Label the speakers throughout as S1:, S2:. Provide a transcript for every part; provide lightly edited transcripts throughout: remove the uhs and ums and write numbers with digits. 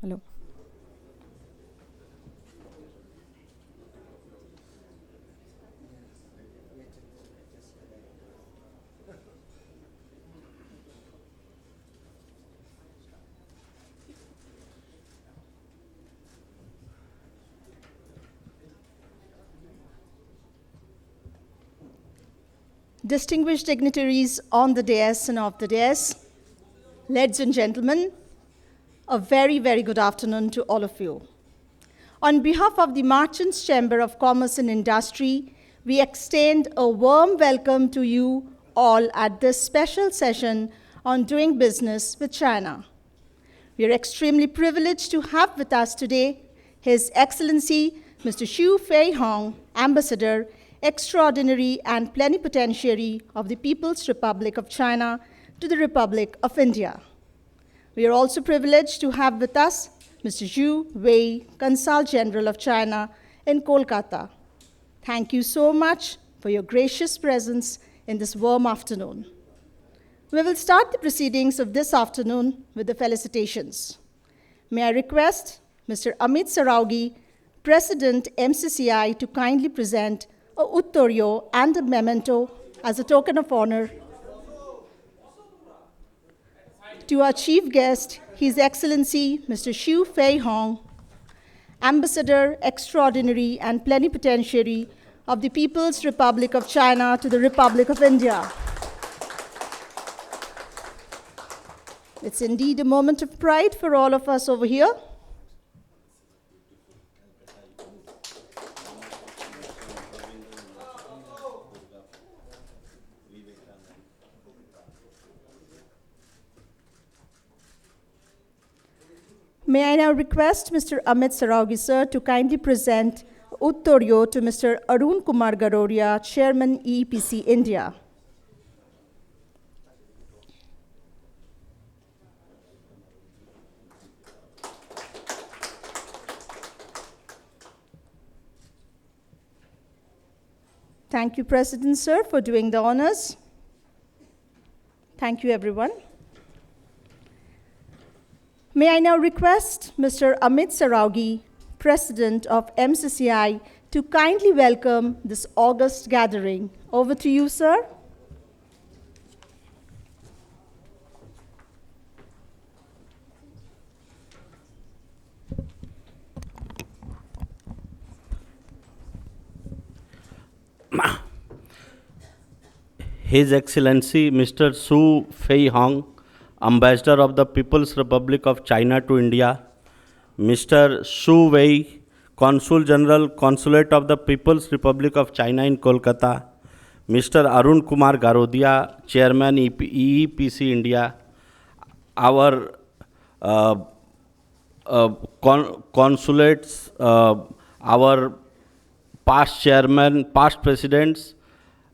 S1: Hello. Distinguished dignitaries on the dais and off the dais, ladies and gentlemen, a very, very good afternoon to all of you. On behalf of the Merchants Chamber of Commerce and Industry, we extend a warm welcome to you all at this special session on doing business with China. We are extremely privileged to have with us today His Excellency Mr. Xu Feihong, Ambassador, Extraordinary and Plenipotentiary of the People's Republic of China to the Republic of India. We are also privileged to have with us Mr. Zhu Wei, Consul General of China in Kolkata. Thank you so much for your gracious presence in this warm afternoon. We will start the proceedings of this afternoon with the felicitations. May I request Mr. Amit Saraugi, President MCCI, to kindly present a Uttoryo and a memento as a token of honor to our chief guest, His Excellency Mr. Xu Feihong, Ambassador, Extraordinary and Plenipotentiary of the People's Republic of China to the Republic of India. It's indeed a moment of pride for all of us over here. May I now request Mr. Amit Saraugi, sir, to kindly present Uttoryo to Mr. Arun Kumar Garodia, Chairman EEPC India. Thank you, President, sir, for doing the honors. Thank you, everyone. May I now request Mr. Amit Saraugi, President of MCCI, to kindly welcome this august gathering. Over to you, sir.
S2: His Excellency Mr. Xu Feihong, Ambassador of the People's Republic of China to India, Mr. Xu Wei, Consul General, Consulate of the People's Republic of China in Kolkata, Mr. Arun Kumar Garodia, Chairman EEPC India, our consulates, our past chairman, past presidents,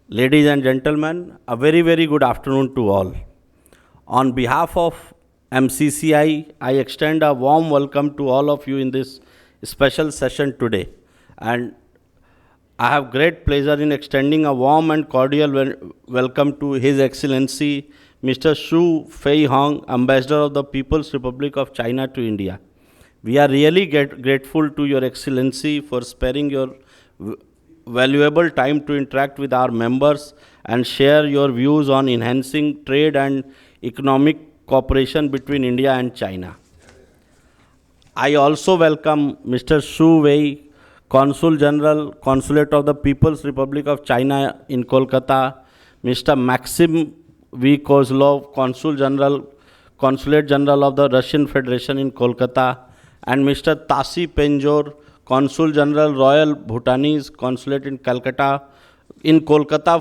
S2: ladies and gentlemen, a very, very good afternoon to all. On behalf of MCCI, I extend a warm welcome to all of you in this special session today. And I have great pleasure in extending a warm and cordial welcome to His Excellency Mr. Xu Feihong, Ambassador of the People's Republic of China to India. We are really grateful to Your Excellency for sparing your valuable time to interact with our members and share your views on enhancing trade and economic cooperation between India and China. I also welcome Mr. Xu Wei, Consul General, Consulate of the People's Republic of China in Kolkata, Mr. Maxim V. Kozlov, Consul General, Consulate General of the Russian Federation in Kolkata, and Mr. Tasi Penjor, Consul General, Royal Bhutanese Consulate in Kolkata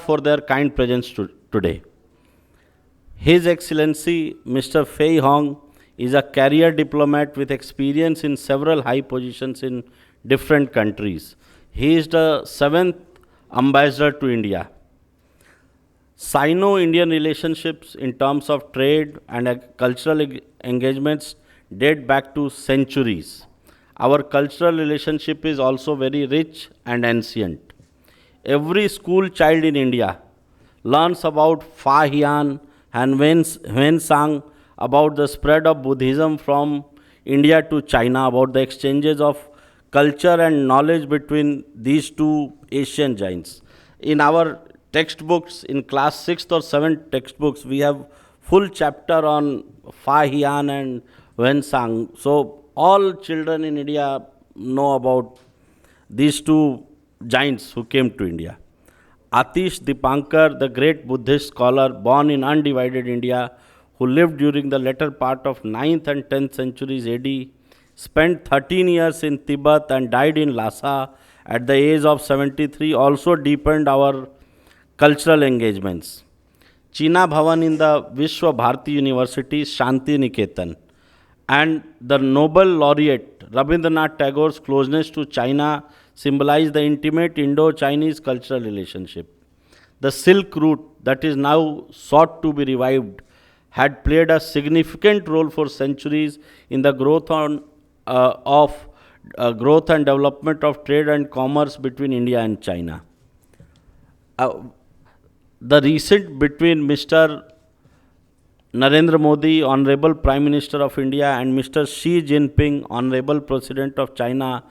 S2: for their kind presence today. His Excellency Mr. Feihong is a career diplomat with experience in several high positions in different countries. He is the 7th ambassador to India. Sino-Indian relationships in terms of trade and cultural engagements date back to centuries. Our cultural relationship is also very rich and ancient. Every school child in India learns about Feihong and Wen Sang, about the spread of Buddhism from India to China, about the exchanges of culture and knowledge between these two Asian giants. In our textbooks, in class 6th or 7th textbooks, we have full chapter on Feihong and Wensang. So all children in India know about these two giants who came to India. Atish Dipankar, the great Buddhist scholar born in undivided India, who lived during the latter part of 9th and 10th centuries AD, spent 13 years in Tibet and died in Lhasa at the age of 73, also deepened our cultural engagements. China Bhavan in the Vishwa Bharati University, Shanti Niketan, and the Nobel laureate Rabindranath Tagore's closeness to China symbolized the intimate Indo-Chinese cultural relationship. The Silk Route, that is now sought to be revived, had played a significant role for centuries in the growth and development of trade and commerce between India and China. The recent between Mr. Narendra Modi, Honorable Prime Minister of India, and Mr. Xi Jinping, Honorable President of China,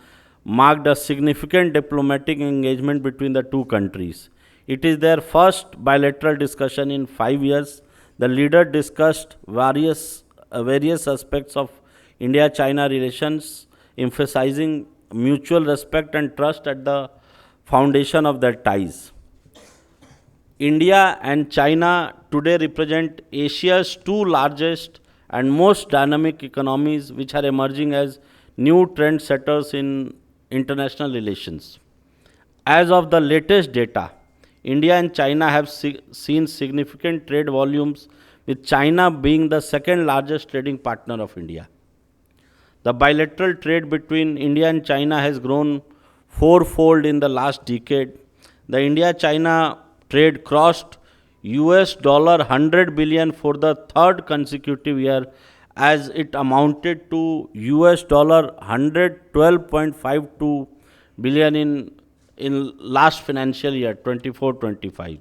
S2: marked a significant diplomatic engagement between the two countries. It is their first bilateral discussion in 5 years. The leaders discussed various aspects of India-China relations, emphasizing mutual respect and trust at the foundation of their ties. India and China today represent Asia's two largest and most dynamic economies, which are emerging as new trendsetters in international relations. As of the latest data, India and China have seen significant trade volumes, with China being the second largest trading partner of India. The bilateral trade between India and China has grown fourfold in the last decade. The India-China trade crossed US dollar 100 billion for the third consecutive year, as it amounted to US dollar 112.52 billion in last financial year 24-25.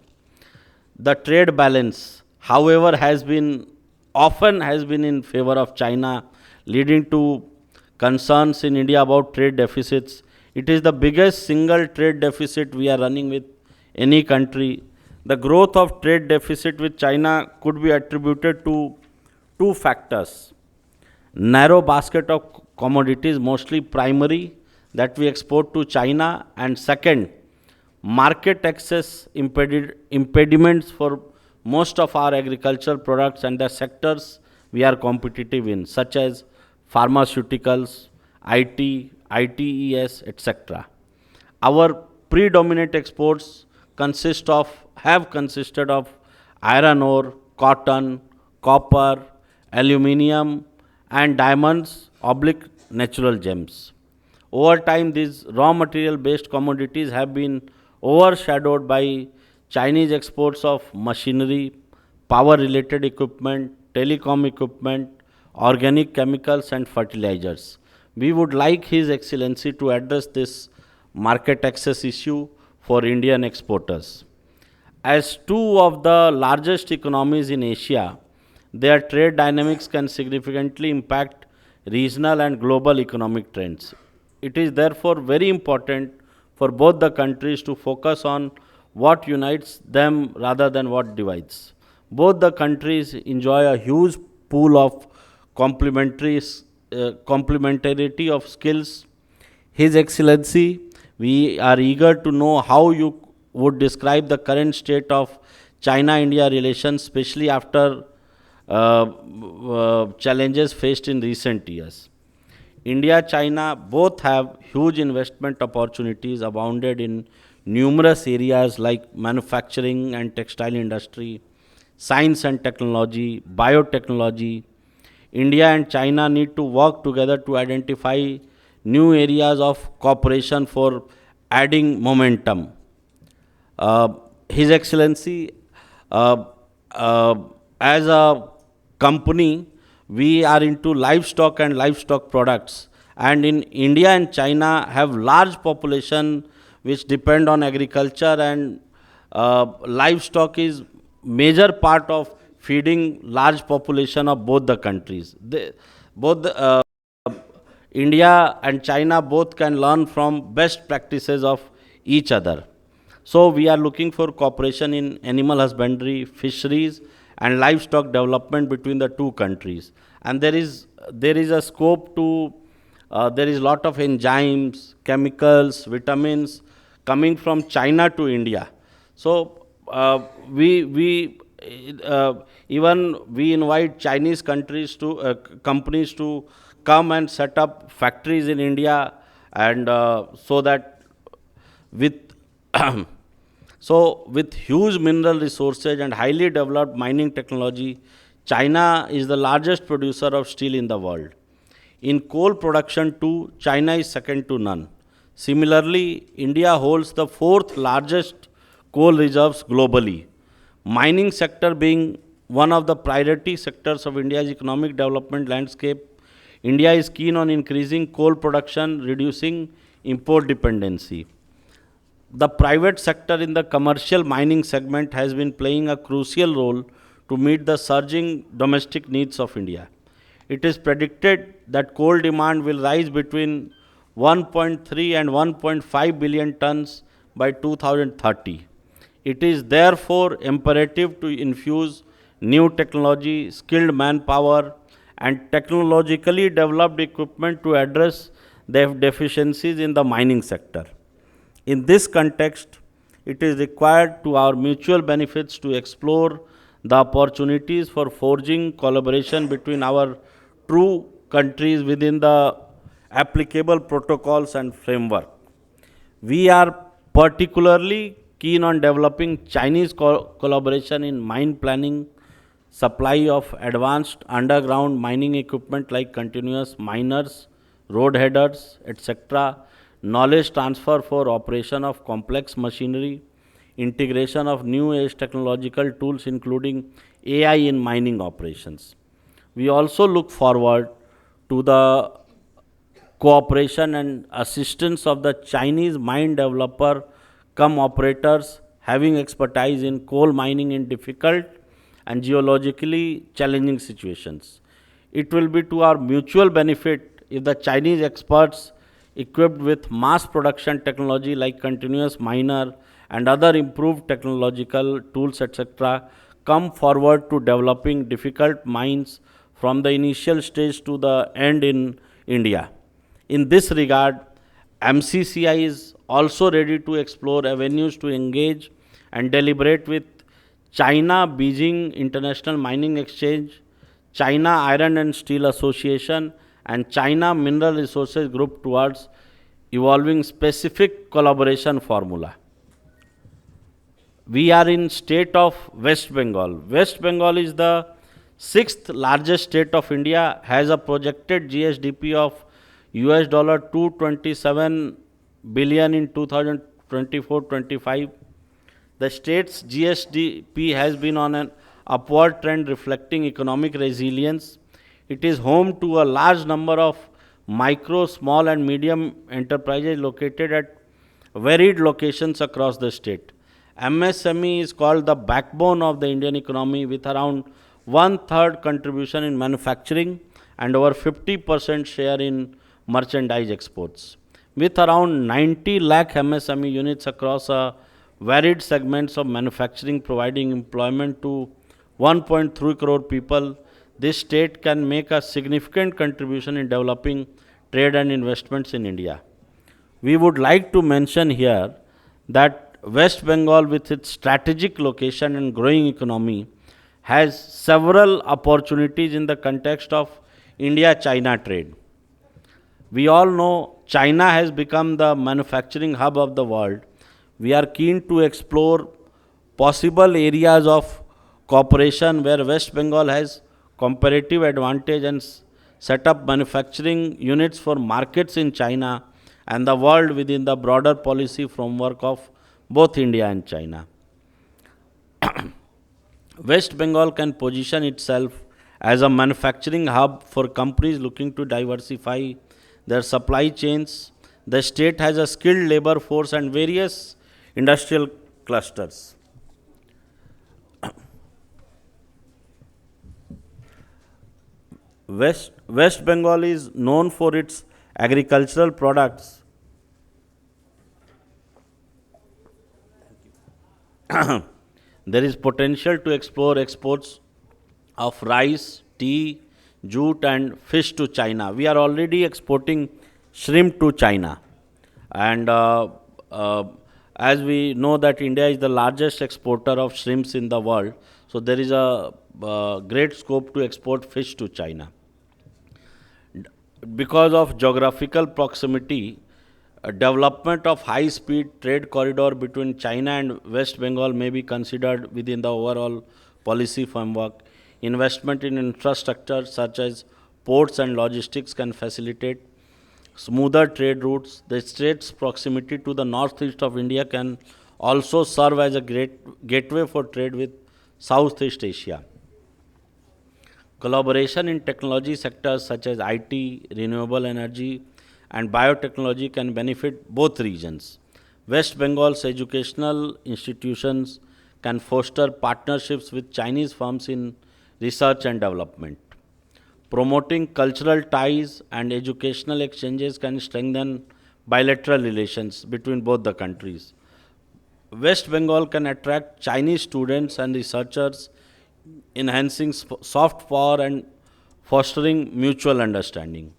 S2: The trade balance, however, has been in favor of China, leading to concerns in India about trade deficits. It is the biggest single trade deficit we are running with any country. The growth of trade deficit with China could be attributed to two factors: narrow basket of commodities, mostly primary, that we export to China, and second, market access impediments for most of our agricultural products and the sectors we are competitive in, such as pharmaceuticals, ITES, etc. Our predominant exports have consisted of iron ore, cotton, copper, aluminium, and diamonds oblique natural gems. Over time, these raw material based commodities have been overshadowed by Chinese exports of machinery, power related equipment, telecom equipment, organic chemicals, and fertilizers. We would like His Excellency to address this market access issue for Indian exporters. As two of the largest economies in Asia, their trade dynamics can significantly impact regional and global economic trends. It is therefore very important for both the countries to focus on what unites them rather than what divides. Both the countries enjoy a huge pool of complementarity of skills. His Excellency, we are eager to know how you would describe the current state of China-India relations, especially after challenges faced in recent years. India, China both have huge investment opportunities abounded in numerous areas like manufacturing and textile industry, science and technology, biotechnology. India and China need to work together to identify new areas of cooperation for adding momentum. His Excellency, uh, uh, as a company, we are into livestock and livestock products. And in India and China have large population which depend on agriculture, and livestock is major part of feeding large population of both the countries. Both the, India and China both can learn from best practices of each other. So we are looking for cooperation in animal husbandry, fisheries, and livestock development between the two countries. And there is a scope to there is lot of enzymes, chemicals, vitamins coming from China to India. So we even we invite Chinese countries to companies to come and set up factories in India, and so that with so with huge mineral resources and highly developed mining technology, China is the largest producer of steel in the world. In coal production too, China is second to none. Similarly, India holds the fourth largest coal reserves globally. Mining sector being one of the priority sectors of India's economic development landscape, India is keen on increasing coal production, reducing import dependency. The private sector in the commercial mining segment has been playing a crucial role to meet the surging domestic needs of India. It is predicted that coal demand will rise between 1.3 and 1.5 billion tons by 2030. It is therefore imperative to infuse new technology, skilled manpower, and technologically developed equipment to address the deficiencies in the mining sector. In this context, it is required to our mutual benefits to explore the opportunities for forging collaboration between our two countries within the applicable protocols and framework. We are particularly keen on developing Chinese collaboration in mine planning, supply of advanced underground mining equipment like continuous miners, road headers, etc., knowledge transfer for operation of complex machinery, integration of new age technological tools including AI in mining operations. We also look forward to the cooperation and assistance of the Chinese mine developer come operators having expertise in coal mining in difficult and geologically challenging situations. It will be to our mutual benefit if the Chinese experts equipped with mass production technology like continuous miner and other improved technological tools, etc., come forward to developing difficult mines from the initial stage to the end in India. In this regard, MCCI is also ready to explore avenues to engage and deliberate with China Beijing International Mining Exchange, China Iron and Steel Association, and China Mineral Resources Group towards evolving specific collaboration formula. We are in state of West Bengal. West Bengal is the sixth largest state of India, has a projected GSDP of US dollar 227 billion in 2024-25. The state's GSDP has been on an upward trend reflecting economic resilience. It is home to a large number of micro, small and medium enterprises located at varied locations across the state. MSME is called the backbone of the Indian economy with around one third contribution in manufacturing and over 50% share in merchandise exports. With around 90 lakh MSME units across a varied segments of manufacturing providing employment to 1.3 crore people, this state can make a significant contribution in developing trade and investments in India. We would like to mention here that West Bengal, with its strategic location and growing economy, has several opportunities in the context of India China trade. We all know China has become the manufacturing hub of the world. We are keen to explore possible areas of cooperation where West Bengal has comparative advantage and set up manufacturing units for markets in China and the world within the broader policy framework of both India and China. West Bengal can position itself as a manufacturing hub for companies looking to diversify their supply chains. The state has a skilled labor force and various industrial clusters. West Bengal is known for its agricultural products, there is potential to explore exports of rice, tea, jute, and fish to China. We are already exporting shrimp to China, and uh, as we know that India is the largest exporter of shrimps in the world, so there is a great scope to export fish to China. Because of geographical proximity, development of high-speed trade corridor between China and West Bengal may be considered within the overall policy framework. Investment in infrastructure such as ports and logistics can facilitate smoother trade routes. The state's proximity to the northeast of India can also serve as a great gateway for trade with Southeast Asia. Collaboration in technology sectors such as IT, renewable energy, and biotechnology can benefit both regions. West Bengal's educational institutions can foster partnerships with Chinese firms in research and development. Promoting cultural ties and educational exchanges can strengthen bilateral relations between both the countries. West Bengal can attract Chinese students and researchers, enhancing soft power and fostering mutual understanding.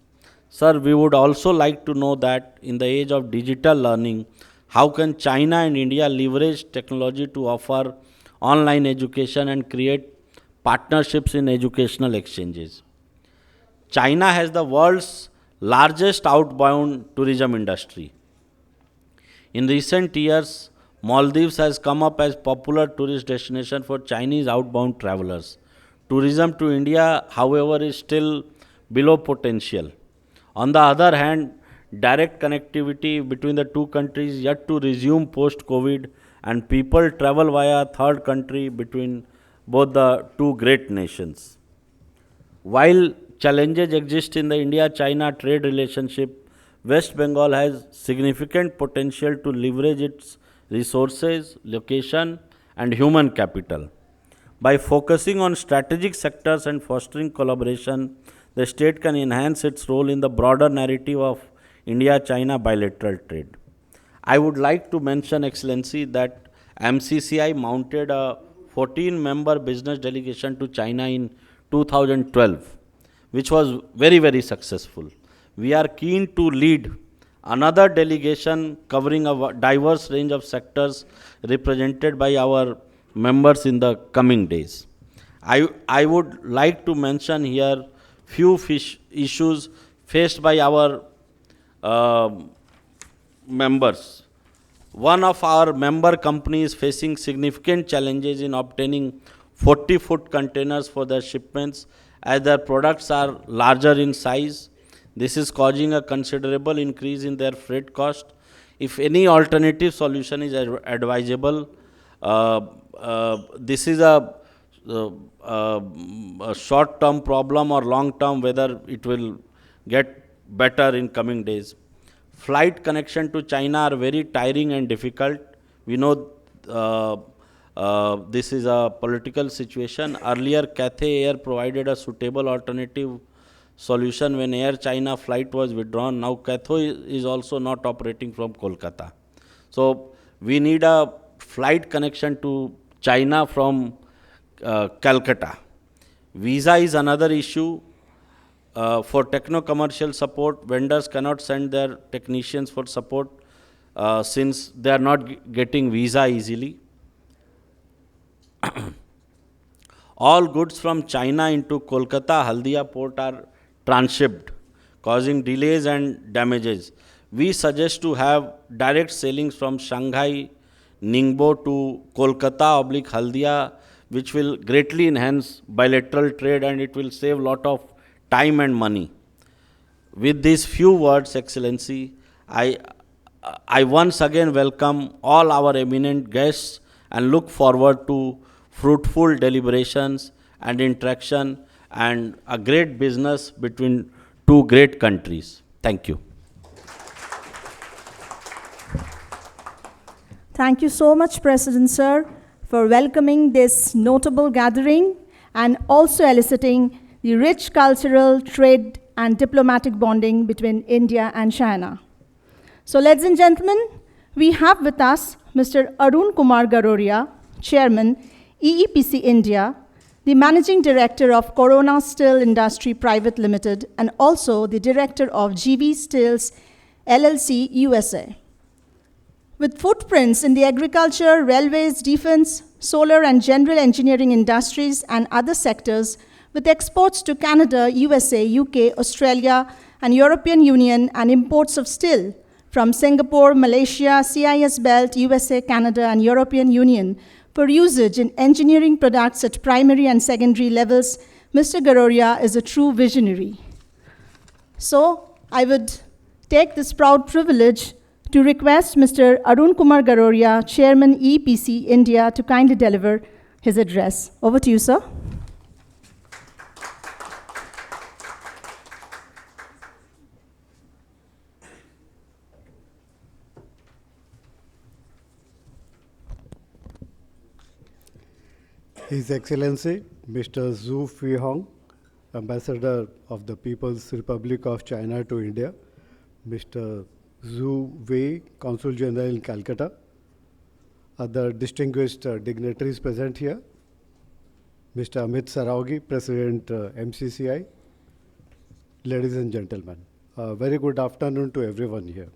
S2: Sir, we would also like to know that in the age of digital learning, how can China and India leverage technology to offer online education and create partnerships in educational exchanges? China has the world's largest outbound tourism industry. In recent years, Maldives has come up as popular tourist destination for Chinese outbound travelers. Tourism to India, however, is still below potential. On the other hand, direct connectivity between the two countries yet to resume post-COVID, and people travel via third country between both the two great nations. While challenges exist in the India-China trade relationship, West Bengal has significant potential to leverage its resources, location, and human capital. By focusing on strategic sectors and fostering collaboration, the state can enhance its role in the broader narrative of India China bilateral trade. I would like to mention, Excellency, that MCCI mounted a 14-member business delegation to China in 2012, which was very, very successful. We are keen to lead another delegation covering a diverse range of sectors represented by our members in the coming days. I would like to mention here few issues faced by our uh, members. One of our member companies facing significant challenges in obtaining 40-foot containers for their shipments as their products are larger in size. This is causing a considerable increase in their freight cost. If any alternative solution is advisable, this is a short-term problem or long-term, whether it will get better in coming days. Flight connection to China are very tiring and difficult. We know this is a political situation. Earlier, Cathay Air provided a suitable alternative solution when Air China flight was withdrawn. Now, Cathay is also not operating from Kolkata. So, we need a flight connection to China from Calcutta. Visa is another issue. For techno-commercial support, vendors cannot send their technicians for support since they are not getting visa easily. All goods from China into Kolkata Haldia port are transshipped, causing delays and damages. We suggest to have direct sailings from Shanghai, Ningbo to Kolkata oblique Haldia, which will greatly enhance bilateral trade and it will save a lot of time and money. With these few words, Excellency, I once again welcome all our eminent guests and look forward to fruitful deliberations and interaction and a great business between two great countries. Thank you.
S1: Thank you so much, President Sir, for welcoming this notable gathering and also eliciting the rich cultural, trade, and diplomatic bonding between India and China. So, ladies and gentlemen, we have with us Mr. Arun Kumar Garoria, Chairman, EEPC India, the Managing Director of Corona Steel Industry Private Limited, and also the Director of GV Steels LLC USA. With footprints in the agriculture, railways, defense, solar and general engineering industries and other sectors, with exports to Canada, USA, UK, Australia, and European Union, and imports of steel from Singapore, Malaysia, CIS Belt, USA, Canada, and European Union for usage in engineering products at primary and secondary levels, Mr. Garoria is a true visionary. So I would take this proud privilege to request Mr. Arun Kumar Garoria, Chairman EPC India, to kindly deliver his address. Over to you, sir.
S3: His Excellency, Mr. Zhu Feihong, Ambassador of the People's Republic of China to India, Mr. Zhu Wei, Consul General in Calcutta, other distinguished dignitaries present here, Mr. Amit Saraogi, President MCCI, ladies and gentlemen, a very good afternoon to everyone here.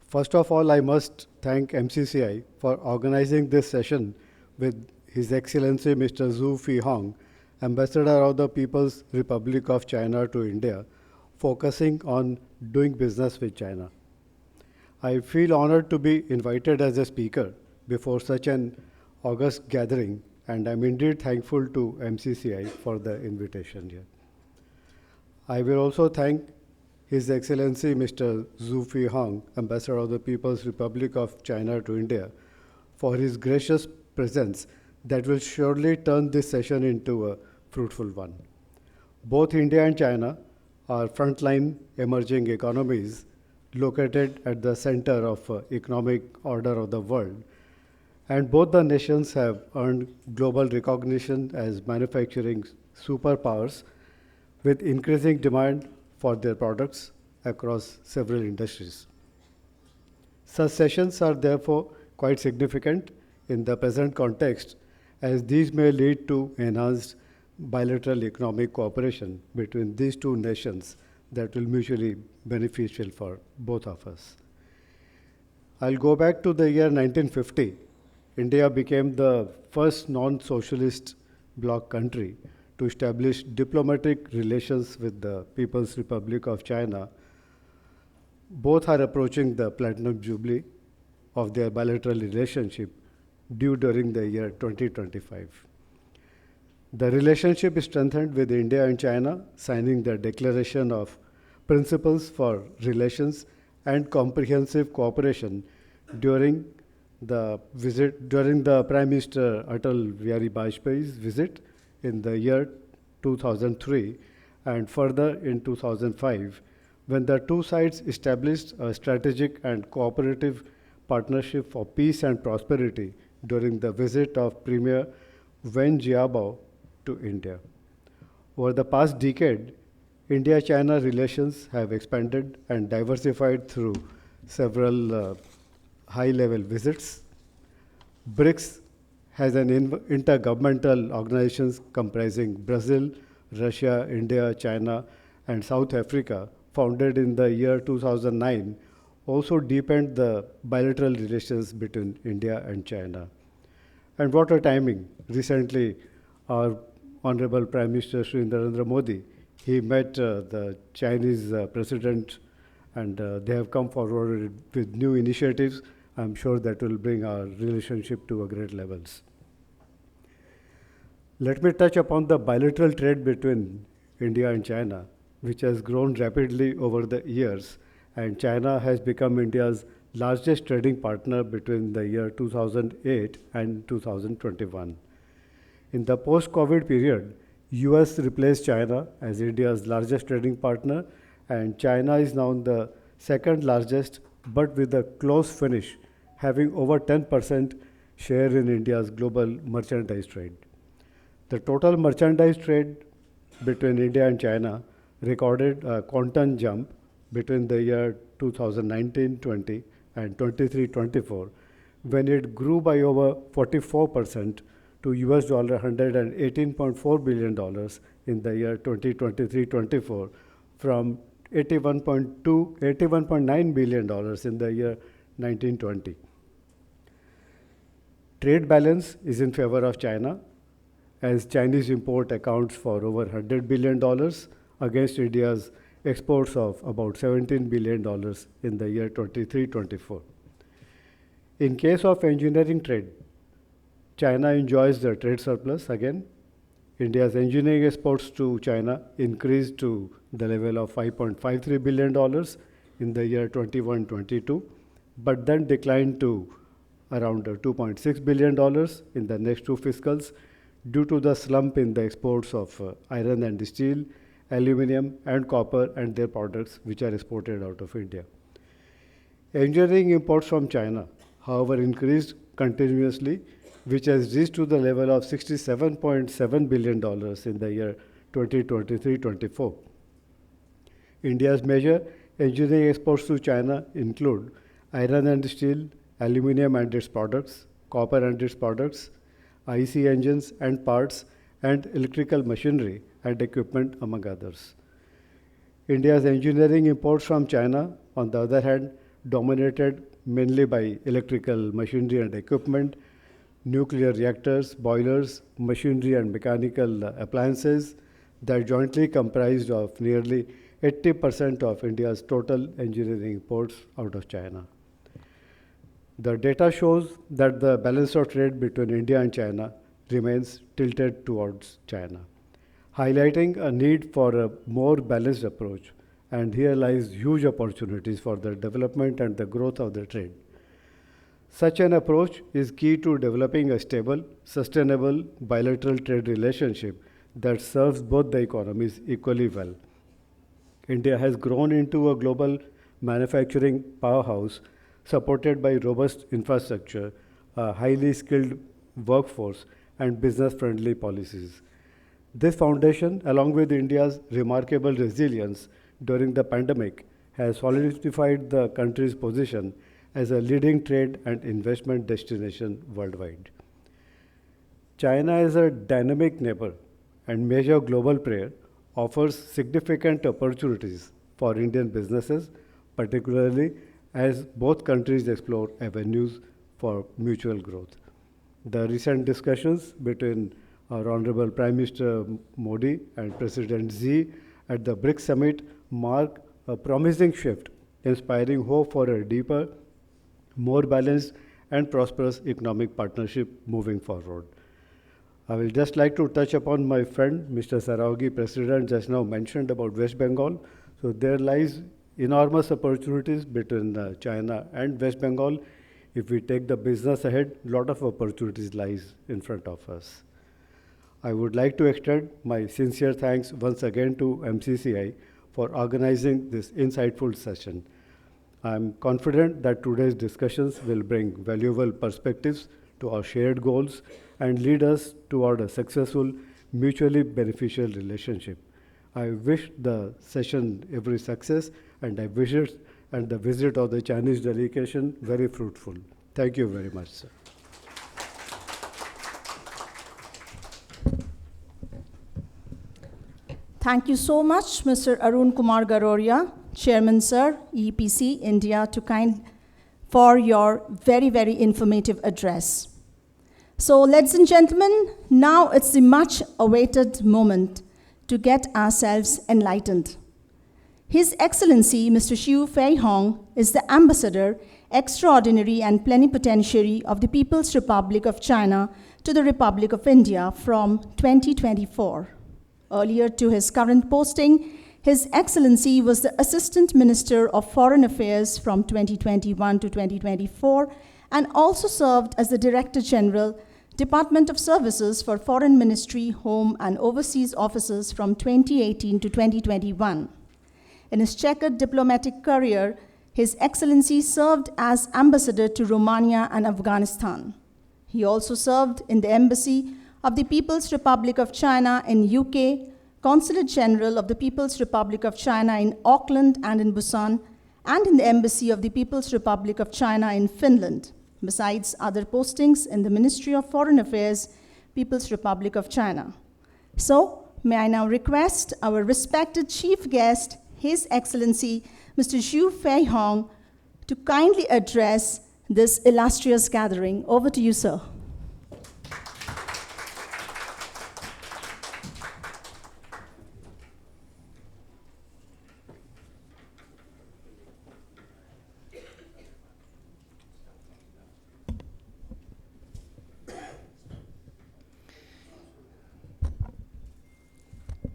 S3: First of all, I must thank MCCI for organizing this session with His Excellency Mr. Zhu Feihong, Ambassador of the People's Republic of China to India, focusing on doing business with China. I feel honored to be invited as a speaker before such an august gathering, and I'm indeed thankful to MCCI for the invitation here. I will also thank His Excellency Mr. Zhu Feihong, Ambassador of the People's Republic of China to India, for his gracious presence that will surely turn this session into a fruitful one. Both India and China are frontline emerging economies located at the center of economic order of the world, and both the nations have earned global recognition as manufacturing superpowers with increasing demand for their products across several industries. Such sessions are therefore quite significant in the present context, as these may lead to enhanced bilateral economic cooperation between these two nations that will mutually beneficial for both of us. I'll go back to the year 1950. India became the first non-socialist bloc country to establish diplomatic relations with the People's Republic of China. Both are approaching the platinum jubilee of their bilateral relationship due during the year 2025. The relationship is strengthened with India and China signing the Declaration of Principles for Relations and Comprehensive Cooperation during the Prime Minister Atal Bihari Vajpayee's visit in the year 2003 and further in 2005, when the two sides established a strategic and cooperative partnership for peace and prosperity during the visit of Premier Wen Jiabao to India. Over the past decade, India-China relations have expanded and diversified through several high-level visits. BRICS has an intergovernmental organizations comprising Brazil, Russia, India, China, and South Africa, founded in the year 2009, also deepened the bilateral relations between India and China. And what a timing. Recently, our Honorable Prime Minister Shri Narendra Modi, he met the Chinese president, and they have come forward with new initiatives. I'm sure that will bring our relationship to a great levels. Let me touch upon the bilateral trade between India and China, which has grown rapidly over the years, and China has become India's largest trading partner between the year 2008 and 2021. In the post-COVID period, US replaced China as India's largest trading partner, and China is now the second largest, but with a close finish, having over 10% share in India's global merchandise trade. The total merchandise trade between India and China recorded a quantum jump between the year 2019-20 and 23-24, when it grew by over 44% to US $118.4 billion in the year 2023-24 from $81.9 billion in the year 1920. Trade balance is in favor of China, as Chinese import accounts for over $100 billion against India's exports of about $17 billion in the year 23-24. In case of engineering trade, China enjoys the trade surplus again. India's engineering exports to China increased to the level of $5.53 billion in the year 21-22, but then declined to around $2.6 billion in the next two fiscals due to the slump in the exports of iron and steel, aluminum and copper and their products which are exported out of India. Engineering imports from China, however, increased continuously, which has reached to the level of $67.7 billion in the year 2023-24. India's major engineering exports to China include iron and steel, aluminum and its products, copper and its products, IC engines and parts, and electrical machinery and equipment, among others. India's engineering imports from China, on the other hand, dominated mainly by electrical machinery and equipment, nuclear reactors, boilers, machinery and mechanical appliances that jointly comprised of nearly 80% of India's total engineering imports out of China. The data shows that the balance of trade between India and China remains tilted towards China, highlighting a need for a more balanced approach, and here lies huge opportunities for the development and the growth of the trade. Such an approach is key to developing a stable, sustainable bilateral trade relationship that serves both the economies equally well. India has grown into a global manufacturing powerhouse supported by robust infrastructure, a highly skilled workforce, and business-friendly policies. This foundation, along with India's remarkable resilience during the pandemic, has solidified the country's position as a leading trade and investment destination worldwide. China is a dynamic neighbor and major global player, offers significant opportunities for Indian businesses, particularly as both countries explore avenues for mutual growth. The recent discussions between our Honorable Prime Minister Modi and President Xi at the BRICS Summit mark a promising shift, inspiring hope for a deeper, more balanced and prosperous economic partnership moving forward. I will just like to touch upon my friend, Mr. Saraogi, President, just now mentioned about West Bengal. So there lies enormous opportunities between China and West Bengal. If we take the business ahead, a lot of opportunities lies in front of us. I would like to extend my sincere thanks once again to MCCI for organizing this insightful session. I am confident that today's discussions will bring valuable perspectives to our shared goals and lead us toward a successful, mutually beneficial relationship. I wish the session every success, and I wish it and the visit of the Chinese delegation very fruitful. Thank you very much, sir.
S1: Thank you so much, Mr. Arun Kumar Garoria, Chairman, sir, EPC India, for your very, very informative address. So, ladies and gentlemen, now it's the much awaited moment to get ourselves enlightened. His Excellency, Mr. Feihong, is the Ambassador, Extraordinary and Plenipotentiary of the People's Republic of China to the Republic of India from 2024. Earlier to his current posting, His Excellency was the Assistant Minister of Foreign Affairs from 2021 to 2024 and also served as the Director General, Department of Services for Foreign Ministry, Home and Overseas Offices from 2018 to 2021. In his checkered diplomatic career, His Excellency served as Ambassador to Romania and Afghanistan. He also served in the Embassy of the People's Republic of China in UK, Consulate General of the People's Republic of China in Auckland and in Busan, and in the Embassy of the People's Republic of China in Finland, besides other postings in the Ministry of Foreign Affairs, People's Republic of China. So, may I now request our respected chief guest, His Excellency Mr. Zhu Feihong, to kindly address this illustrious gathering. Over to you, sir.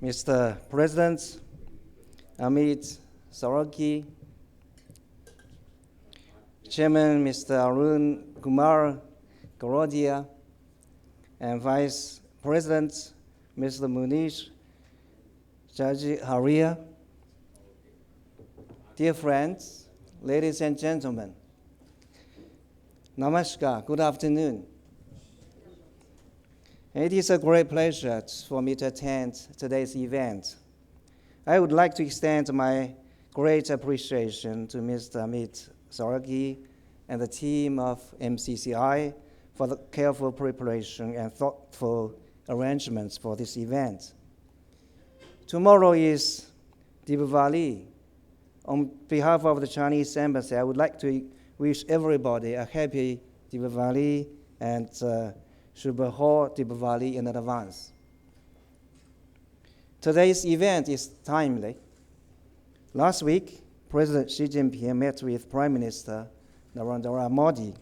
S4: Mr. President, Amit Saraki, Chairman Mr. Arun Kumar Garodia, and Vice President Mr. Munish Jaji Haria. Dear friends, ladies and gentlemen, Namaskar, good afternoon. It is a great pleasure for me to attend today's event. I would like to extend my great appreciation to Mr. Amit Saraki and the team of MCCI for the careful preparation and thoughtful arrangements for this event. Tomorrow is Diwali. On behalf of the Chinese Embassy, I would like to wish everybody a happy Diwali and Shubho Diwali in advance. Today's event is timely. Last week, President Xi Jinping met with Prime Minister Narendra Modi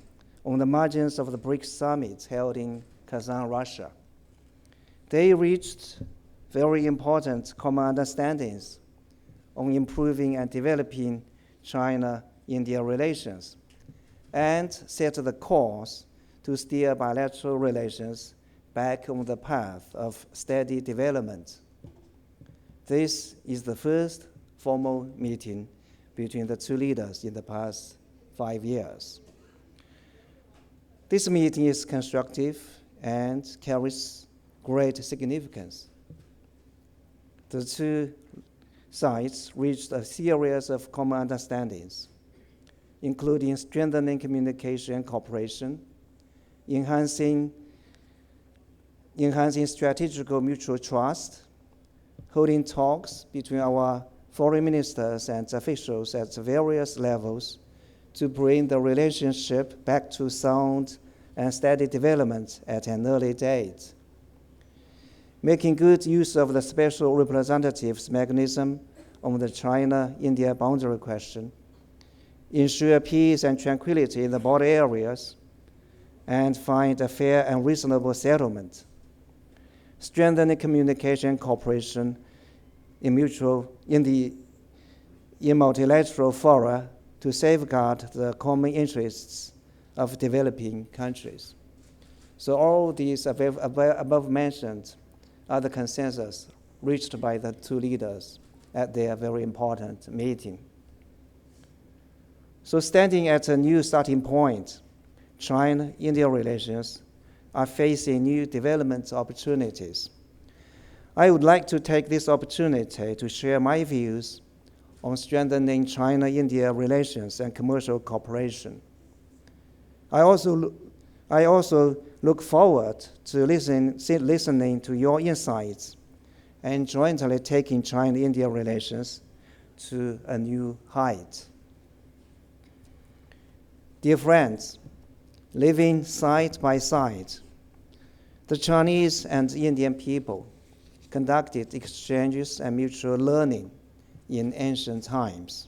S4: on the margins of the BRICS summit held in Kazan, Russia. They reached very important common understandings on improving and developing China-India relations and set the course to steer bilateral relations back on the path of steady development. This is the first formal meeting between the two leaders in the past 5 years. This meeting is constructive and carries great significance. The two sides reached a series of common understandings, including strengthening communication and cooperation, enhancing strategic mutual trust, holding talks between our foreign ministers and officials at various levels to bring the relationship back to sound and steady development at an early date, making good use of the special representatives mechanism on the China-India boundary question, ensure peace and tranquility in the border areas, and find a fair and reasonable settlement, strengthening communication and cooperation in multilateral fora to safeguard the common interests of developing countries. So all these above mentioned are the consensus reached by the two leaders at their very important meeting. So standing at a new starting point, China-India relations are facing new development opportunities. I would like to take this opportunity to share my views on strengthening China-India relations and commercial cooperation. I also look forward to listening to your insights and jointly taking China-India relations to a new height. Dear friends, living side by side, the Chinese and Indian people conducted exchanges and mutual learning in ancient times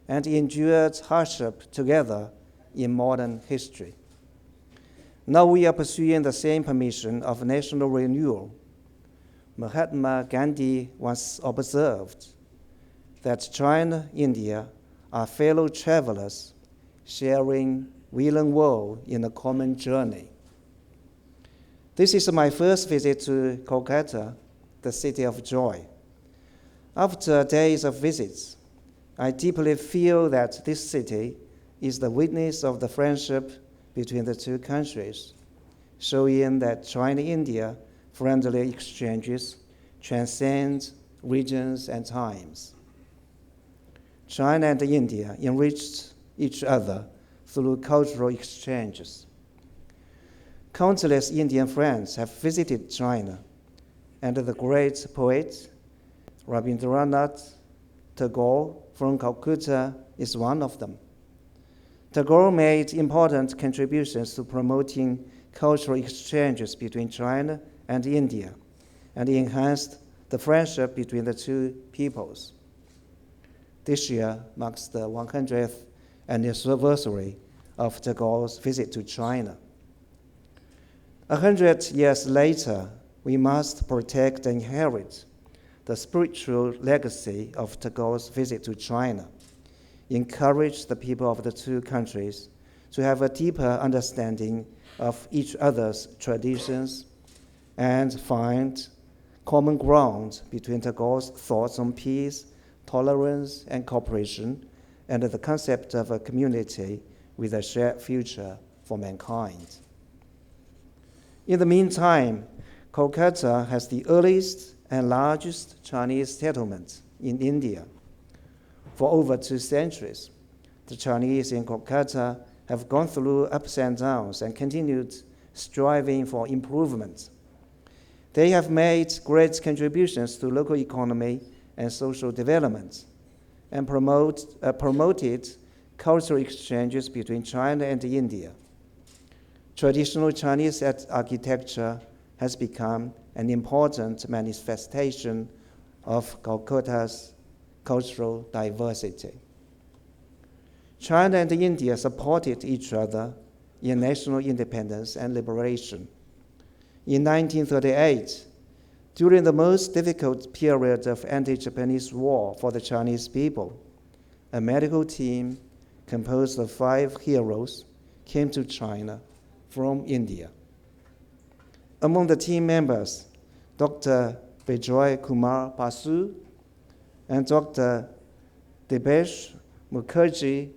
S4: and endured hardship together in modern history. Now we are pursuing the same mission of national renewal. Mahatma Gandhi once observed that China and India are fellow travelers sharing will and woe in a common journey. This is my first visit to Kolkata, the city of joy. After days of visits, I deeply feel that this city is the witness of the friendship between the two countries, showing that China-India friendly exchanges transcend regions and times. China and India enriched each other through cultural exchanges. Countless Indian friends have visited China, and the great poet Rabindranath Tagore from Kolkata is one of them. Tagore made important contributions to promoting cultural exchanges between China and India, and enhanced the friendship between the two peoples. This year marks the 100th anniversary of Tagore's visit to China. 100 years later, we must protect and inherit the spiritual legacy of Tagore's visit to China, encourage the people of the two countries to have a deeper understanding of each other's traditions, and find common ground between Tagore's thoughts on peace, tolerance, and cooperation, and the concept of a community with a shared future for mankind. In the meantime, Kolkata has the earliest and largest Chinese settlement in India. For over 2 centuries, the Chinese in Kolkata have gone through ups and downs and continued striving for improvement. They have made great contributions to local economy and social development, and promoted cultural exchanges between China and India. Traditional Chinese architecture has become an important manifestation of Kolkata's cultural diversity. China and India supported each other in national independence and liberation. In 1938, during the most difficult period of anti-Japanese war for the Chinese people, a medical team composed of 5 heroes came to China from India. Among the team members, Dr. Bijoy Kumar Basu and Dr. Dipesh Mukherjee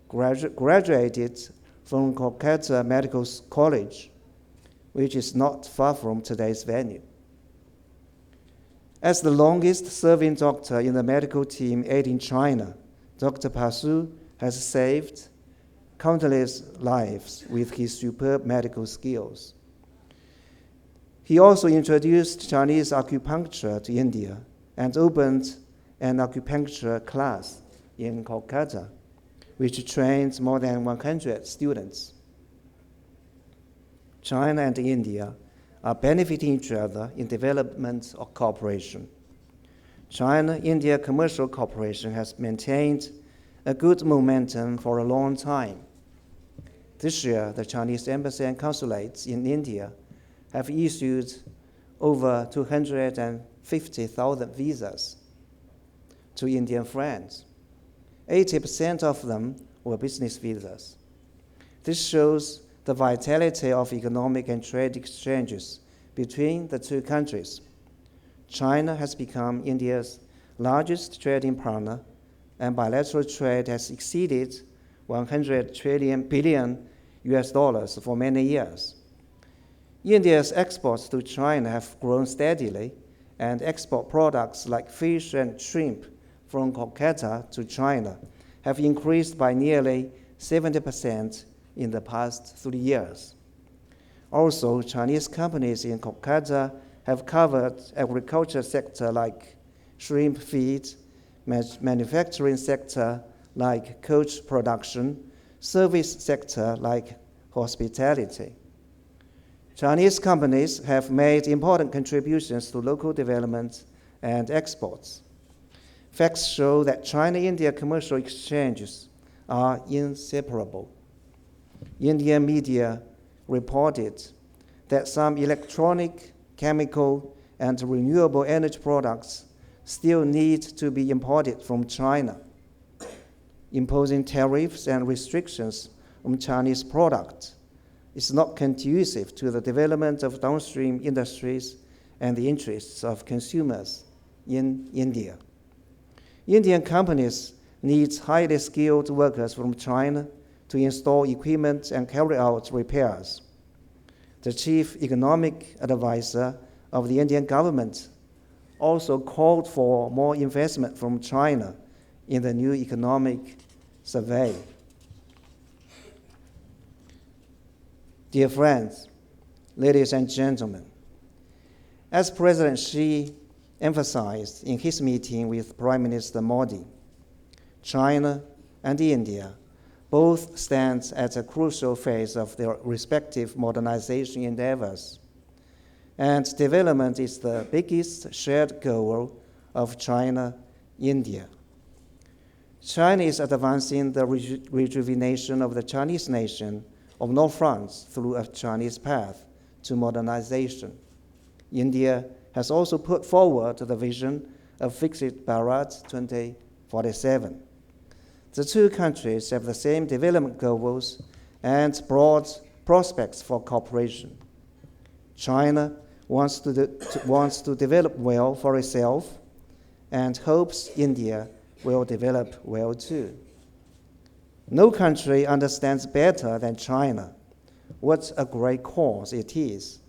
S4: graduated from Kolkata Medical College, which is not far from today's venue. As the longest-serving doctor in the medical team aid in China, Dr. Basu has saved countless lives with his superb medical skills. He also introduced Chinese acupuncture to India and opened an acupuncture class in Kolkata, which trained more than 100 students. China and India are benefiting each other in development or cooperation. China-India commercial cooperation has maintained a good momentum for a long time. This year, the Chinese embassy and consulates in India have issued over 250,000 visas to Indian friends. 80% of them were business visas. This shows the vitality of economic and trade exchanges between the two countries. China has become India's largest trading partner, and bilateral trade has exceeded $100 billion for many years. India's exports to China have grown steadily, and export products like fish and shrimp from Kolkata to China have increased by nearly 70% in the past 3 years. Also, Chinese companies in Kolkata have covered agriculture sector like shrimp feed, manufacturing sector like coach production, service sector like hospitality. Chinese companies have made important contributions to local development and exports. Facts show that China-India commercial exchanges are inseparable. Indian media reported that some electronic, chemical, and renewable energy products still need to be imported from China. Imposing tariffs and restrictions on Chinese products is not conducive to the development of downstream industries and the interests of consumers in India. Indian companies need highly skilled workers from China to install equipment and carry out repairs. The chief economic advisor of the Indian government, also called for more investment from China in the new economic survey. Dear friends, ladies and gentlemen, as President Xi emphasized in his meeting with Prime Minister Modi, China and India both stand at a crucial phase of their respective modernization endeavors, and development is the biggest shared goal of China-India. China is advancing the rejuvenation of the Chinese nation on all fronts through a Chinese path to modernization. India has also put forward the vision of Viksit Bharat 2047. The two countries have the same development goals and broad prospects for cooperation. China wants to develop well for itself and hopes India will develop well too. No country understands better than China what a great cause it is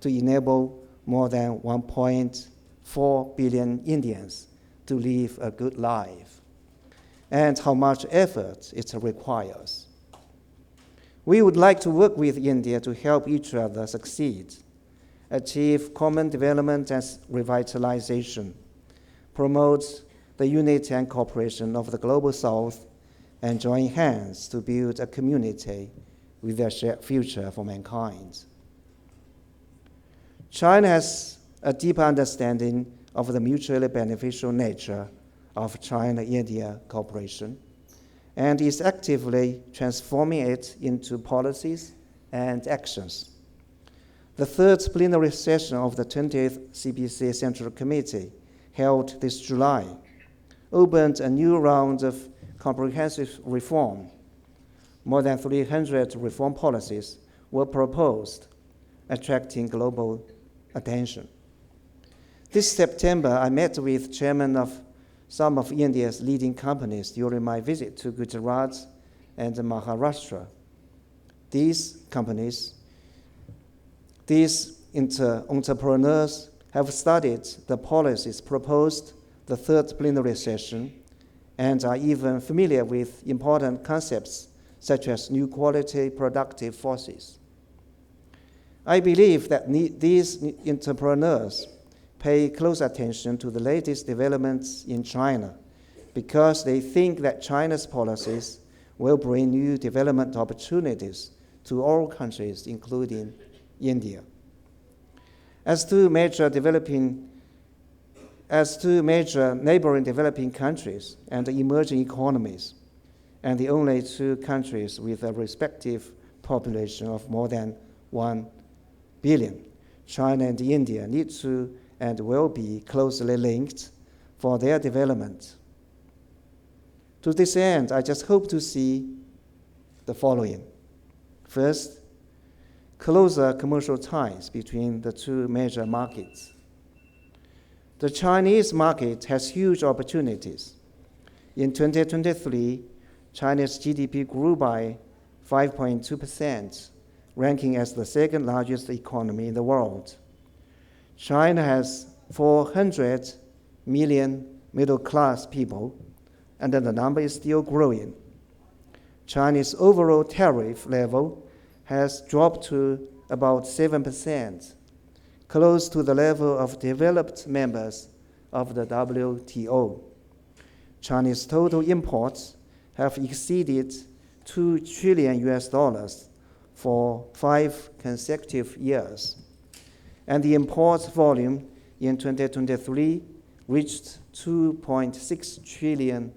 S4: to enable more than 1.4 billion Indians to live a good life, and how much effort it requires. We would like to work with India to help each other succeed, achieve common development and revitalization, promote the unity and cooperation of the Global South, and join hands to build a community with a shared future for mankind. China has a deeper understanding of the mutually beneficial nature of China-India cooperation and is actively transforming it into policies and actions. The third plenary session of the 20th CPC Central Committee, held this July, opened a new round of comprehensive reform. More than 300 reform policies were proposed, attracting global attention. This September, I met with chairmen of some of India's leading companies during my visit to Gujarat and Maharashtra. These entrepreneurs have studied the policies proposed the third plenary session and are even familiar with important concepts such as new quality productive forces. I believe that these entrepreneurs pay close attention to the latest developments in China because they think that China's policies will bring new development opportunities to all countries, including India. As two major neighboring developing countries and emerging economies, and the only two countries with a respective population of more than 1 billion, China and India need to and will be closely linked for their development. To this end, I just hope to see the following. First, closer commercial ties between the two major markets. The Chinese market has huge opportunities. In 2023, China's GDP grew by 5.2%, ranking as the second largest economy in the world. China has 400 million middle-class people, and the number is still growing. China's overall tariff level has dropped to about 7%, close to the level of developed members of the WTO. Chinese total imports have exceeded $2 trillion for 5 consecutive years, and the import volume in 2023 reached $2.6 trillion.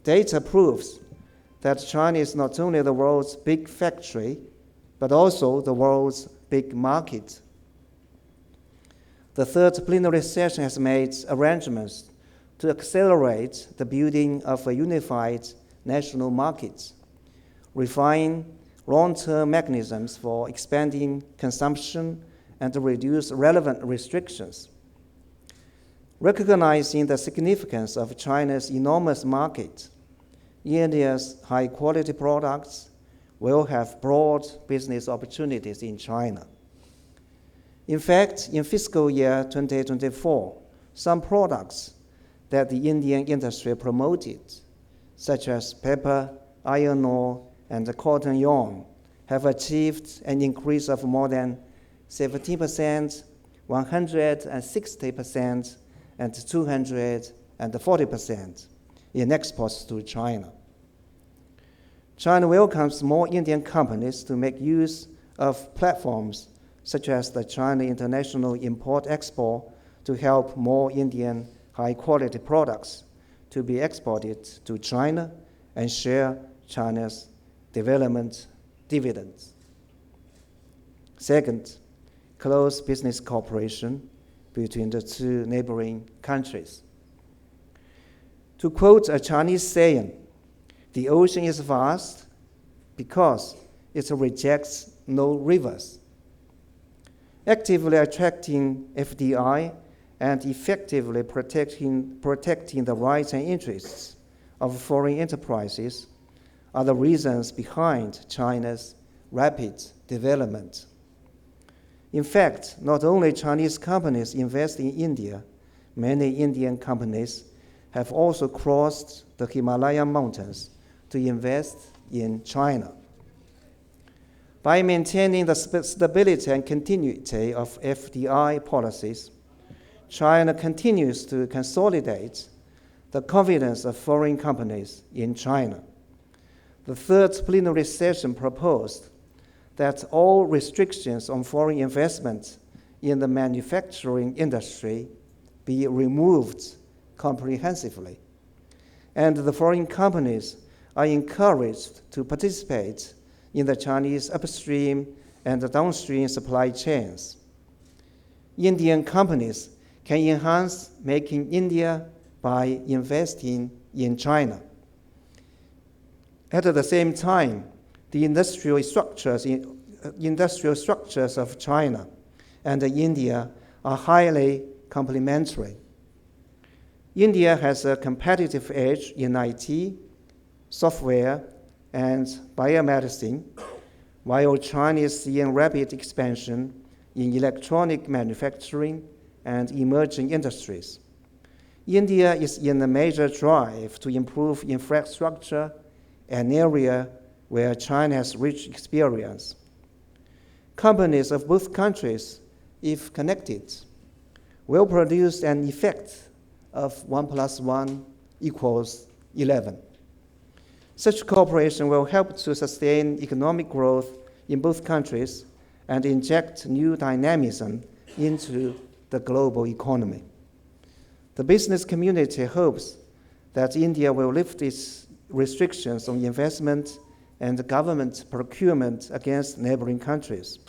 S4: Data proves that China is not only the world's big factory, but also the world's big market. The third plenary session has made arrangements to accelerate the building of a unified national market, refine long-term mechanisms for expanding consumption, and to reduce relevant restrictions. Recognizing the significance of China's enormous market, India's high-quality products will have broad business opportunities in China. In fact, in fiscal year 2024, some products that the Indian industry promoted, such as paper, iron ore, and cotton yarn, have achieved an increase of more than 70%, 160%, and 240% in exports to China. China welcomes more Indian companies to make use of platforms such as the China International Import-Export to help more Indian high-quality products to be exported to China and share China's development dividends. Second, close business cooperation between the two neighboring countries. To quote a Chinese saying, the ocean is vast because it rejects no rivers. Actively attracting FDI and effectively protecting the rights and interests of foreign enterprises are the reasons behind China's rapid development. In fact, not only Chinese companies invest in India, many Indian companies have also crossed the Himalayan mountains to invest in China. By maintaining the stability and continuity of FDI policies, China continues to consolidate the confidence of foreign companies in China. The third plenary session proposed that all restrictions on foreign investment in the manufacturing industry be removed comprehensively, and the foreign companies are encouraged to participate in the Chinese upstream and downstream supply chains. Indian companies can enhance Make in India by investing in China. At the same time, the industrial structures of China and India are highly complementary. India has a competitive edge in IT, software, and biomedicine, while China is seeing rapid expansion in electronic manufacturing and emerging industries. India is in a major drive to improve infrastructure, an area where China has rich experience. Companies of both countries, if connected, will produce an effect of 1 + 1 = 11. Such cooperation will help to sustain economic growth in both countries and inject new dynamism into the global economy. The business community hopes that India will lift its restrictions on investment and government procurement against neighboring countries,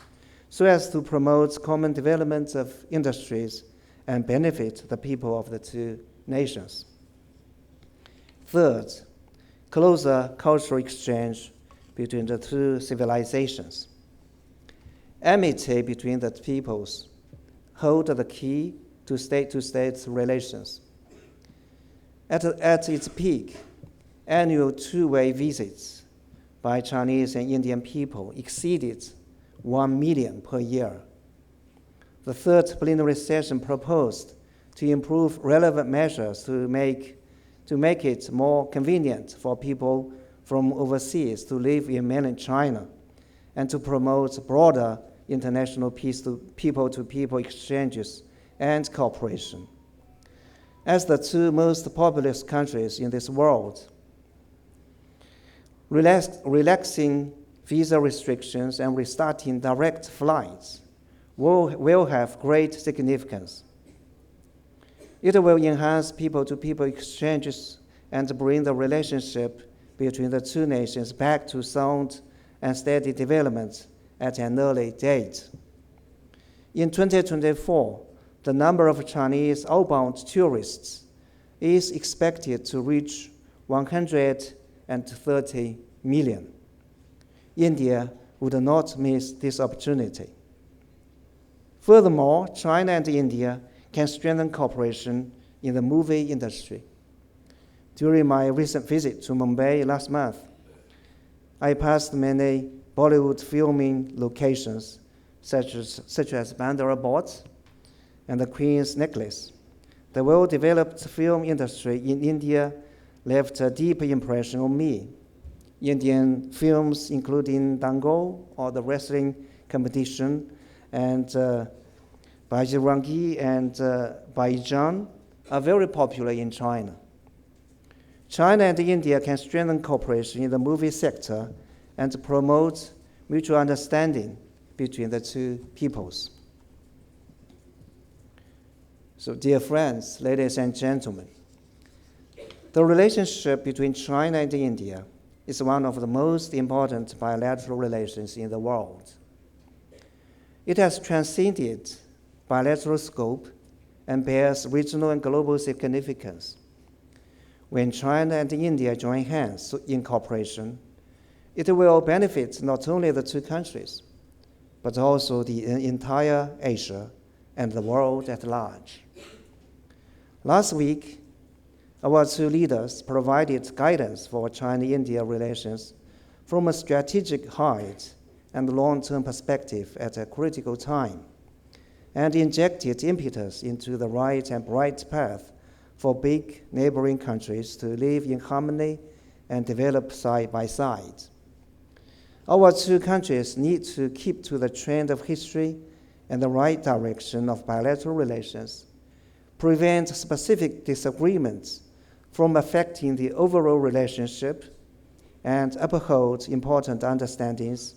S4: so as to promote common development of industries and benefit the people of the two nations. Third, closer cultural exchange between the two civilizations. Amity between the peoples hold the key to state-to-state relations. At its peak, annual two-way visits by Chinese and Indian people exceeded 1 million per year. The third plenary session proposed to improve relevant measures to make it more convenient for people from overseas to live in mainland China and to promote broader international people-to-people exchanges and cooperation. As the two most populous countries in this world, relaxing visa restrictions and restarting direct flights will have great significance. It will enhance people-to-people exchanges and bring the relationship between the two nations back to sound and steady development at an early date. In 2024, the number of Chinese outbound tourists is expected to reach 130 million. India would not miss this opportunity. Furthermore, China and India can strengthen cooperation in the movie industry. During my recent visit to Mumbai last month, I passed many Bollywood filming locations such as Bandara boats and the Queen's necklace. The well-developed film industry in India left a deep impression on me. Indian films, including Dango or the wrestling competition, and Bajrangi and Baijan, are very popular in China. China and India can strengthen cooperation in the movie sector and promote mutual understanding between the two peoples. So, dear friends, ladies and gentlemen, the relationship between China and India is one of the most important bilateral relations in the world. It has transcended bilateral scope and bears regional and global significance. When China and India join hands in cooperation, it will benefit not only the two countries, but also the entire Asia and the world at large. Last week, our two leaders provided guidance for China-India relations from a strategic height and long-term perspective at a critical time, and injected impetus into the right and bright path for big neighboring countries to live in harmony and develop side by side. Our two countries need to keep to the trend of history and the right direction of bilateral relations, prevent specific disagreements from affecting the overall relationship, and uphold important understandings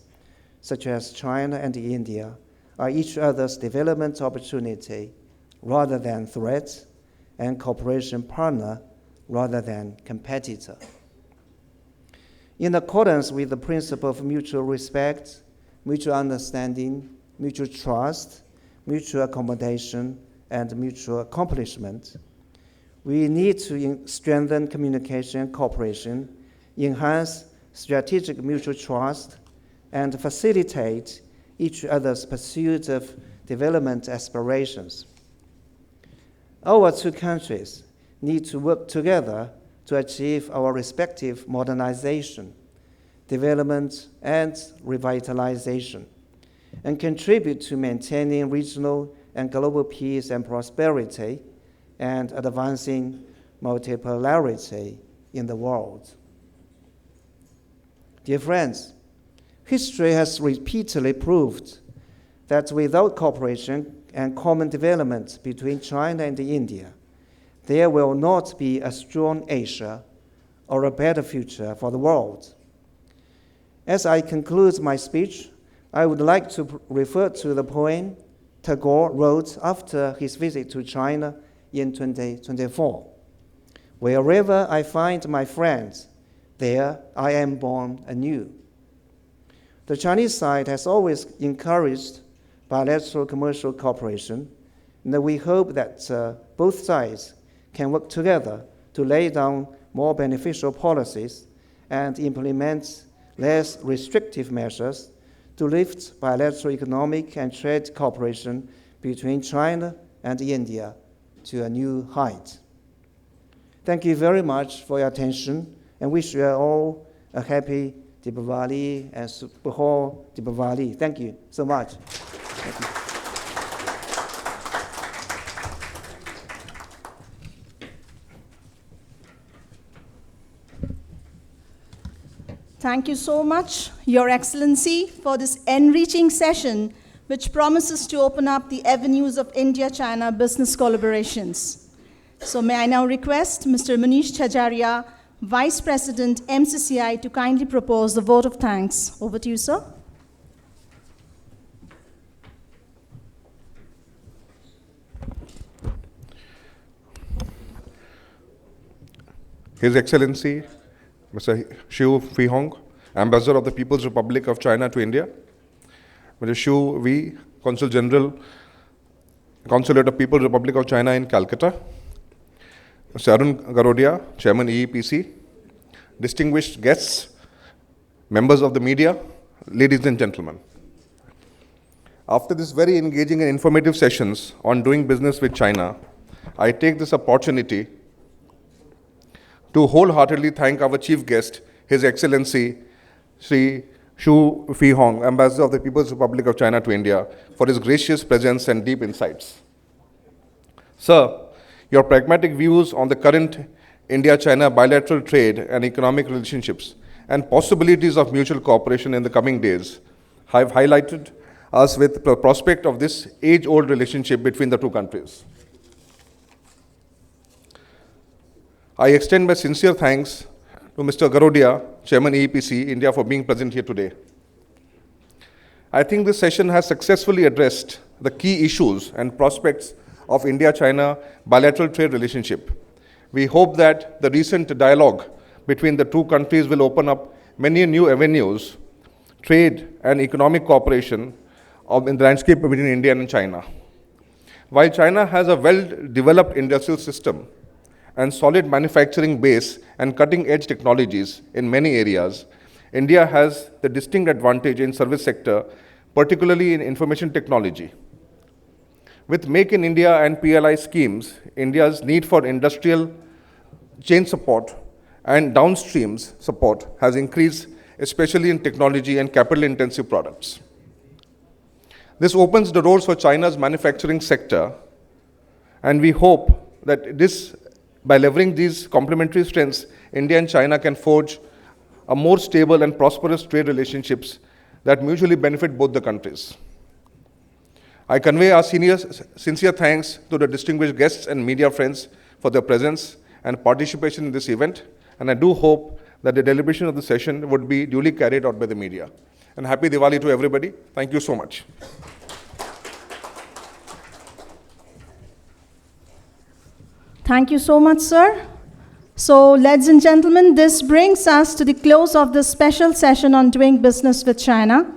S4: such as China and India are each other's development opportunity rather than threat, and cooperation partner rather than competitor. In accordance with the principle of mutual respect, mutual understanding, mutual trust, mutual accommodation, and mutual accomplishment, we need to strengthen communication and cooperation, enhance strategic mutual trust, and facilitate each other's pursuit of development aspirations. Our two countries need to work together to achieve our respective modernization, development, and revitalization, and contribute to maintaining regional and global peace and prosperity, and advancing multipolarity in the world. Dear friends, history has repeatedly proved that without cooperation and common development between China and India, there will not be a strong Asia or a better future for the world. As I conclude my speech, I would like to refer to the poem Tagore wrote after his visit to China in 2024. Wherever I find my friends, there I am born anew. The Chinese side has always encouraged bilateral commercial cooperation, and we hope that both sides can work together to lay down more beneficial policies and implement less restrictive measures to lift bilateral economic and trade cooperation between China and India to a new height. Thank you very much for your attention, and wish you all a happy Diwali and Subho Diwali. Thank you so much. Thank you.
S1: Thank you so much, Your Excellency, for this enriching session, which promises to open up the avenues of India-China business collaborations. So may I now request Mr. Manish Chajaria, Vice President, MCCI, to kindly propose the vote of thanks. Over to you, sir.
S5: His Excellency, Mr. Feihong, Ambassador of the People's Republic of China to India, Mr. Xu Wei, Consul General, Consulate of People's Republic of China in Calcutta, Mr. Arun Garodia, Chairman EEPC, distinguished guests, members of the media, ladies and gentlemen. After this very engaging and informative sessions on doing business with China, I take this opportunity to wholeheartedly thank our chief guest, His Excellency Sri Xu Feihong, Ambassador of the People's Republic of China to India, for his gracious presence and deep insights. Sir, your pragmatic views on the current India-China bilateral trade and economic relationships and possibilities of mutual cooperation in the coming days have highlighted us with the prospect of this age-old relationship between the two countries. I extend my sincere thanks to Mr. Garodia, Chairman EEPC India, for being present here today. I think this session has successfully addressed the key issues and prospects of India-China bilateral trade relationship. We hope that the recent dialogue between the two countries will open up many new avenues, trade and economic cooperation in the landscape between India and China. While China has a well-developed industrial system and solid manufacturing base and cutting-edge technologies in many areas, India has the distinct advantage in service sector, particularly in information technology. With Make in India and PLI schemes, India's need for industrial chain support and downstreams support has increased, especially in technology and capital-intensive products. This opens the doors for China's manufacturing sector, and we hope that by leveraging these complementary strengths, India and China can forge a more stable and prosperous trade relationships that mutually benefit both the countries. I convey our sincere thanks to the distinguished guests and media friends for their presence and participation in this event, and I do hope that the deliberation of the session would be duly carried out by the media. And happy Diwali to everybody. Thank you so much.
S1: Thank you so much, sir. So, ladies and gentlemen, this brings us to the close of this special session on doing business with China.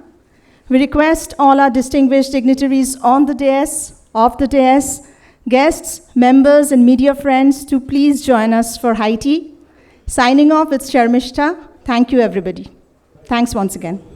S1: We request all our distinguished dignitaries on the dais, off the dais, guests, members, and media friends to please join us for high tea. Signing off, it's Sharmishta. Thank you, everybody. Thanks once again.